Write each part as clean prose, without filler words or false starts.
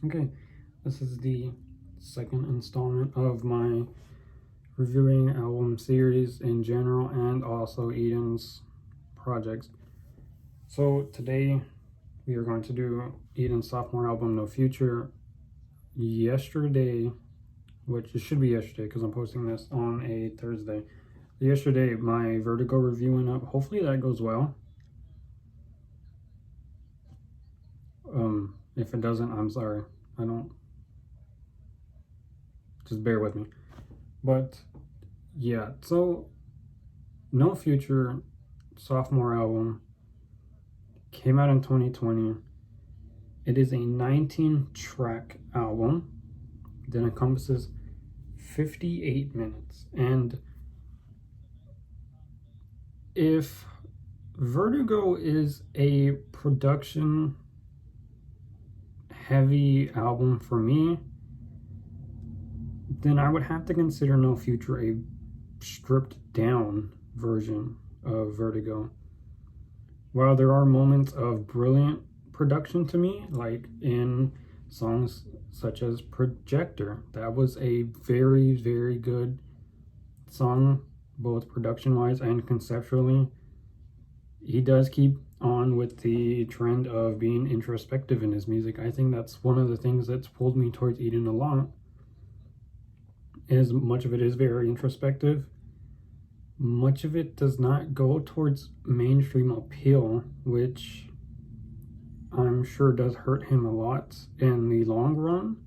Okay, this is the second installment of my reviewing album series in general and also Eden's projects. So today we are going to do Eden's sophomore album, No Future. Yesterday, which it should be yesterday because I'm posting this on a Thursday. Yesterday, my Vertigo review went up. Hopefully that goes well. If it doesn't, I'm sorry. I don't. Just bear with me. But yeah, so No Future sophomore album came out in 2020. It is a 19-track album that encompasses 58 minutes. And if Vertigo is a production heavy album for me, then I would have to consider No Future a stripped down version of Vertigo. While there are moments of brilliant production to me, like in songs such as Projector, that was a very, very good song, both production wise and conceptually. He does keep on with the trend of being introspective in his music. I think that's one of the things that's pulled me towards Eden a lot. Is much of it is very introspective. Much of it does not go towards mainstream appeal, which I'm sure does hurt him a lot in the long run,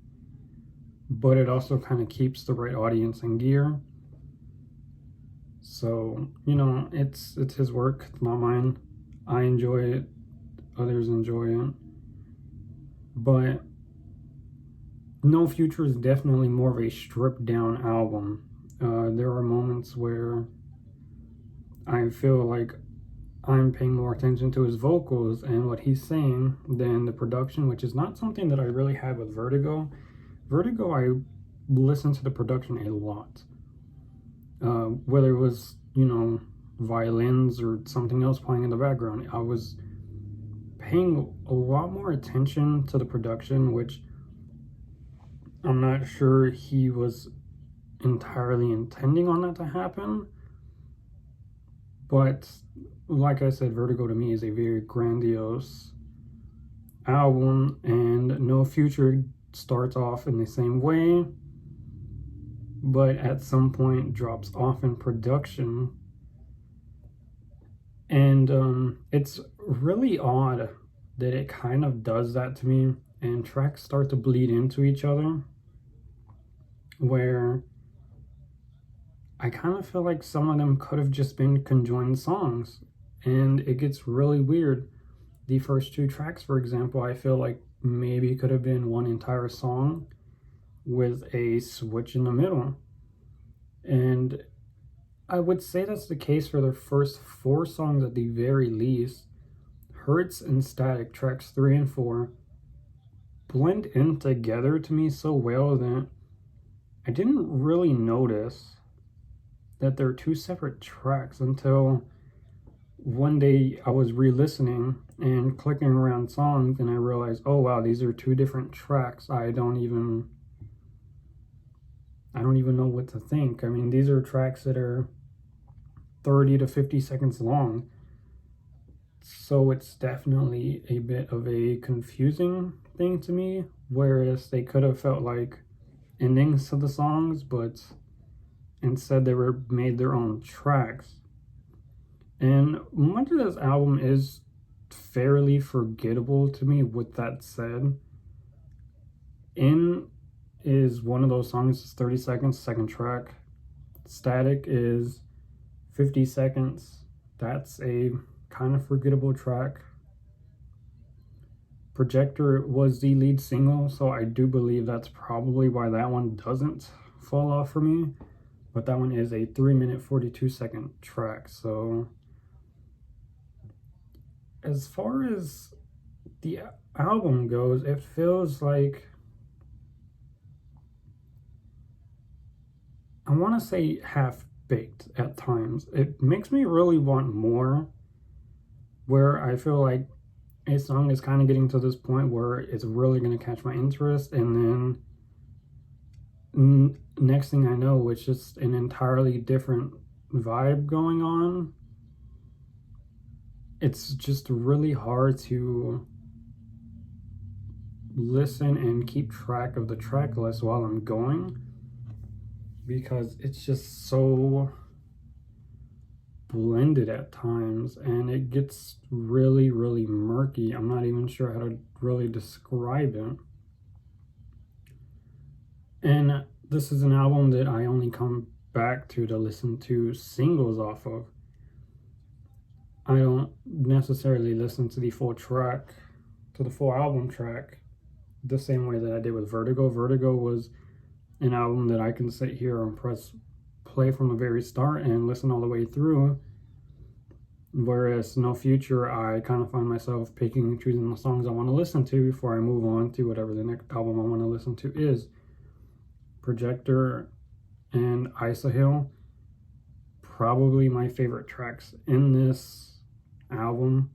but it also kind of keeps the right audience in gear. So, it's his work, it's not mine. I enjoy it, others enjoy it. But No Future is definitely more of a stripped down album. There are moments where I feel like I'm paying more attention to his vocals and what he's saying than the production, which is not something that I really had with Vertigo. Vertigo, I listened to the production a lot. Whether it was, violins or something else playing in the background, I was paying a lot more attention to the production, which I'm not sure he was entirely intending on that to happen. But like I said, Vertigo to me is a very grandiose album, and No Future starts off in the same way, but at some point drops off in production. And it's really odd that it kind of does that to me, and tracks start to bleed into each other, where I kind of feel like some of them could have just been conjoined songs, and it gets really weird. The first two tracks, for example, I feel like maybe could have been one entire song with a switch in the middle. And I would say that's the case for the first four songs at the very least. Hurts and Static, tracks 3 and 4, blend in together to me so well that I didn't really notice that they're two separate tracks until one day I was re-listening and clicking around songs, and I realized, oh wow, these are two different tracks. I don't even know what to think. I mean, these are tracks that are 30 to 50 seconds long. So it's definitely a bit of a confusing thing to me, whereas they could have felt like endings to the songs, but instead they were made their own tracks. And much of this album is fairly forgettable to me. With that said, In is one of those songs, it's 30 seconds, second track. Static is 50 seconds. That's a kind of forgettable track. Projector was the lead single, so I do believe that's probably why that one doesn't fall off for me. But that one is a 3-minute 42-second track. So as far as the album goes, it feels like, I want to say half-baked at times. It makes me really want more, where I feel like a song is kind of getting to this point where it's really going to catch my interest, and then next thing I know, it's just an entirely different vibe going on. It's just really hard to listen and keep track of the track list while I'm going, because it's just so blended at times, and it gets really, really murky. I'm not even sure how to really describe it. And this is an album that I only come back to listen to singles off of. I don't necessarily listen to the full track, to the full album track, the same way that I did with Vertigo. Vertigo was an album that I can sit here and press play from the very start and listen all the way through. Whereas No Future, I kind of find myself picking and choosing the songs I want to listen to before I move on to whatever the next album I want to listen to is. Projector and Isahil, probably my favorite tracks in this album.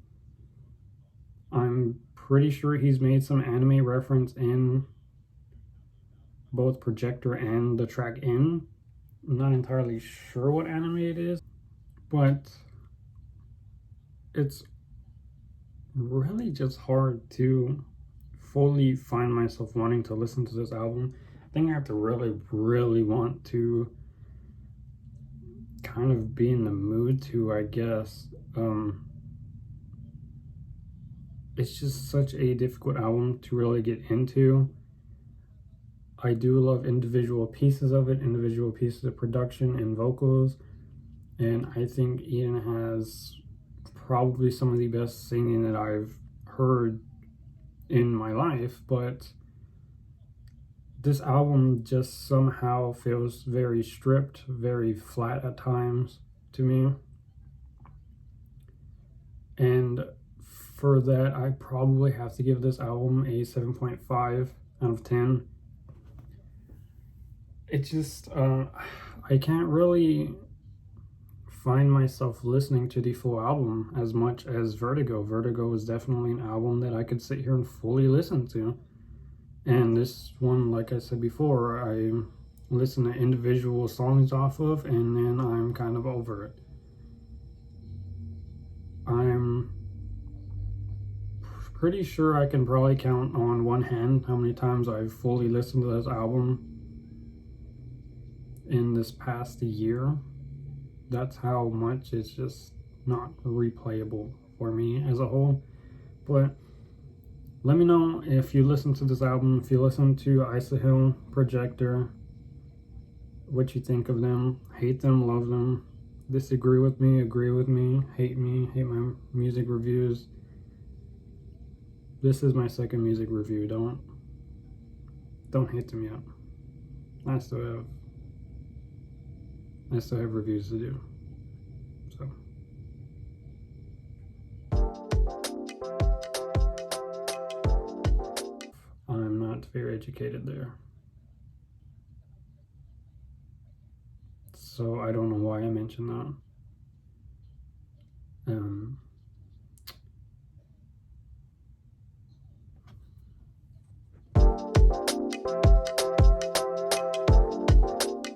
I'm pretty sure he's made some anime reference in both Projector and the track In. I'm not entirely sure what anime it is, but it's really just hard to fully find myself wanting to listen to this album. I think I have to really, really want to kind of be in the mood to, I guess. It's just such a difficult album to really get into. I do love individual pieces of it, individual pieces of production and vocals, and I think Eden has probably some of the best singing that I've heard in my life, but this album just somehow feels very stripped, very flat at times to me. And for that, I probably have to give this album a 7.5 out of 10. It just, I can't really find myself listening to the full album as much as Vertigo. Vertigo is definitely an album that I could sit here and fully listen to. And this one, like I said before, I listen to individual songs off of, and then I'm kind of over it. I'm pretty sure I can probably count on one hand how many times I've fully listened to this album in this past year. That's how much it's just not replayable for me as a whole. But let me know if you listen to this album, if you listen to Isahil, Projector, what you think of them. Hate them, love them, disagree with me, agree with me, hate my music reviews. This is my second music review. Don't hate me up. I still have reviews to do. So I'm not very educated there. So I don't know why I mentioned that.